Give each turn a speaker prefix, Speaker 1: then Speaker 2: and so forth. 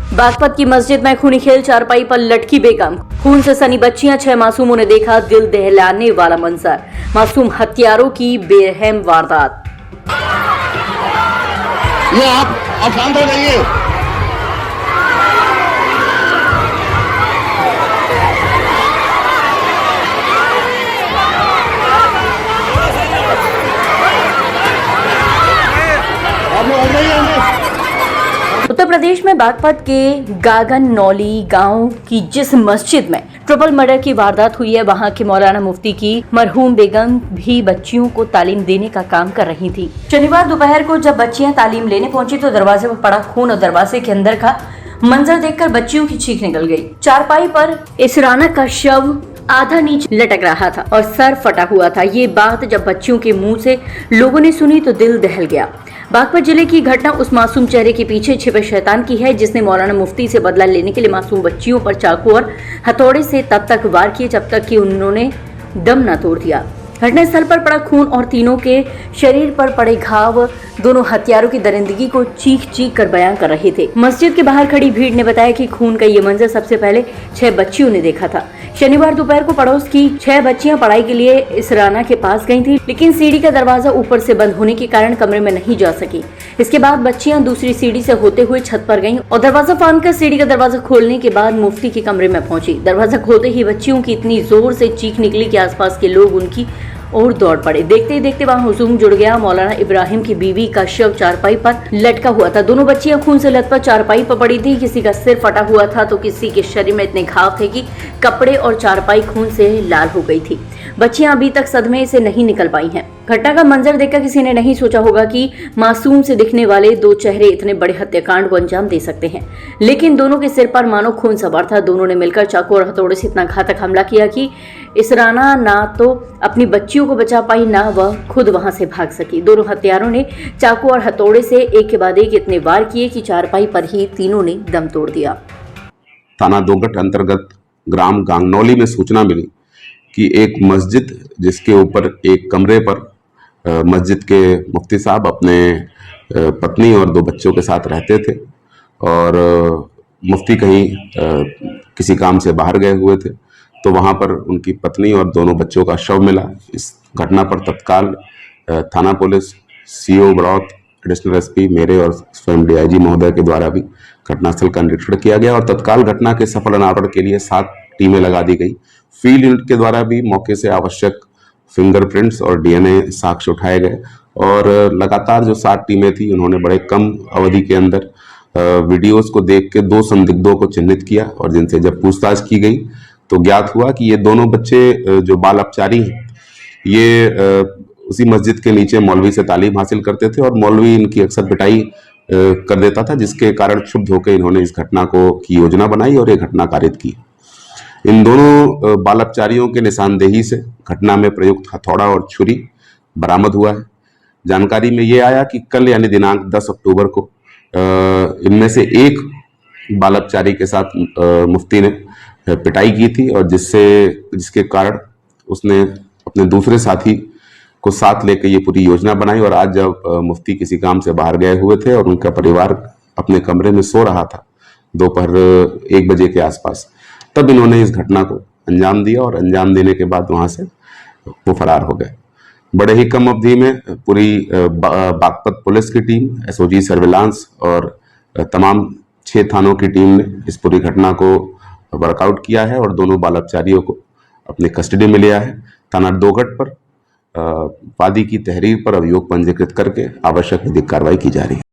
Speaker 1: बागपत की मस्जिद में खूनी खेल, चारपाई पर लटकी बेगम, खून से सनी बच्चियां, 6 मासूमों ने देखा दिल दहलाने वाला मंजर, मासूम हत्यारों की बेरहम वारदात।
Speaker 2: ये आप शांत हो जाइए।
Speaker 1: उत्तर प्रदेश में बागपत के गागन नौली गांव की जिस मस्जिद में ट्रिपल मर्डर की वारदात हुई है, वहां के मौलाना मुफ्ती की मरहूम बेगम भी बच्चियों को तालीम देने का काम कर रही थी। शनिवार दोपहर को जब बच्चियां तालीम लेने पहुंची तो दरवाजे पर पड़ा खून और दरवाजे के अंदर का मंजर देखकर बच्चियों की चीख निकल गई। चारपाई पर इसराना का शव आधा नीचे लटक रहा था और सर फटा हुआ था। ये बात जब बच्चियों के मुंह से लोगों ने सुनी तो दिल दहल गया। बागपत जिले की घटना उस मासूम चेहरे के पीछे छिपे शैतान की है जिसने मौलाना मुफ्ती से बदला लेने के लिए मासूम बच्चियों पर चाकू और हथौड़े से तब तक वार किए जब तक कि उन्होंने दम न तोड़ दिया। घटनास्थल पर पड़ा खून और तीनों के शरीर पर पड़े घाव दोनों हत्यारों की दरिंदगी को चीख चीख कर बयां कर रहे थे। मस्जिद के बाहर खड़ी भीड़ ने बताया कि खून का ये मंजर सबसे पहले 6 बच्चियों ने देखा था। शनिवार दोपहर को पड़ोस की 6 बच्चियां पढ़ाई के लिए इसराना के पास गई थी, लेकिन सीढ़ी का दरवाजा ऊपर से बंद होने के कारण कमरे में नहीं जा सकी। इसके बाद बच्चियां दूसरी सीढ़ी से होते हुए छत पर गईं और दरवाजा फांदकर सीढ़ी का दरवाजा खोलने के बाद मुफ्ती के कमरे में पहुंची। दरवाजा खोलते ही बच्चियों की इतनी जोर से चीख निकली कि आसपास के लोग उनकी और दौड़ पड़े। देखते ही देखते वहां हुजूम जुड़ गया। मौलाना इब्राहिम की बीवी का शव चारपाई पर लटका हुआ था। दोनों बच्चियां खून से लथपथ चारपाई पर पड़ी थी। किसी का सिर फटा हुआ था तो किसी के शरीर में इतने घाव थे कि कपड़े और चारपाई खून से लाल हो गई थी। बच्चियां अभी तक सदमे से नहीं निकल पाई हैं। घटना का मंजर देखकर किसी ने नहीं सोचा होगा कि मासूम से दिखने वाले 2 चेहरे इतने बड़े हत्याकांड को अंजाम दे सकते हैं, लेकिन दोनों के सिर पर मानो खून सवार था। दोनों ने मिलकर चाकू और हथौड़े से इतना घातक हमला किया कि इसराना ना तो अपनी बच्चियों को बचा पाई, ना वह खुद वहां से भाग सकी। दोनों हत्यारों ने चाकू और हथौड़े से एक के बाद एक इतने वार किए कि चारपाई पर ही तीनों ने दम तोड़ दिया।
Speaker 3: थाना दोगट अंतर्गत ग्राम गांगनौली में सूचना मिली कि एक मस्जिद जिसके ऊपर एक कमरे पर मस्जिद के मुफ्ती साहब अपने पत्नी और 2 बच्चों के साथ रहते थे और मुफ्ती कहीं किसी काम से बाहर गए हुए थे, तो वहां पर उनकी पत्नी और दोनों बच्चों का शव मिला। इस घटना पर तत्काल थाना police, CO Baraut, additional SP मेरे और स्वयं डीआईजी महोदय के द्वारा भी घटनास्थल का निरीक्षण किया गया और तत्काल घटना के सफल अनावरण के लिए 7 टीमें लगा दी गई। फील्ड यूनिट के द्वारा भी मौके से आवश्यक फिंगरप्रिंट्स और डीएनए साक्ष्य उठाए गए और लगातार जो 7 टीमें थी उन्होंने बड़े कम अवधि के अंदर वीडियोस को देख के 2 संदिग्धों को चिन्हित किया और जिनसे जब पूछताछ की गई तो ज्ञात हुआ कि ये दोनों बच्चे जो बाल अपचारी हैं, ये उसी मस्जिद के नीचे मौलवी से तालीम हासिल करते थे और मौलवी इनकी अक्सर पिटाई कर देता था, जिसके कारण क्षुब्ध होकर इन्होंने इस घटना को की योजना बनाई और ये घटना कारित की। इन दोनों बाल अपचारियों के निशानदेही से घटना में प्रयुक्त हथौड़ा और छुरी बरामद हुआ है। जानकारी में ये आया कि कल यानी दिनांक 10 अक्टूबर को इनमें से एक बाल अपचारी के साथ मुफ्ती ने पिटाई की थी और जिसके कारण उसने अपने दूसरे साथी को साथ लेकर ये पूरी योजना बनाई और आज जब मुफ्ती किसी काम से बाहर गए हुए थे और उनका परिवार अपने कमरे में सो रहा था दोपहर 1 बजे के आसपास, तब इन्होंने इस घटना को अंजाम दिया और अंजाम देने के बाद वहां से वो फरार हो गए। बड़े ही कम अवधि में पूरी बागपत पुलिस की टीम, एसओजी सर्विलांस और तमाम 6 थानों की टीम ने इस पूरी घटना को वर्कआउट किया है और दोनों बाल अपचारियों को अपनी कस्टडी में लिया है। थाना दोगट पर वादी की तहरीर पर अभियोग पंजीकृत करके आवश्यक विधिक कार्रवाई की जा रही है।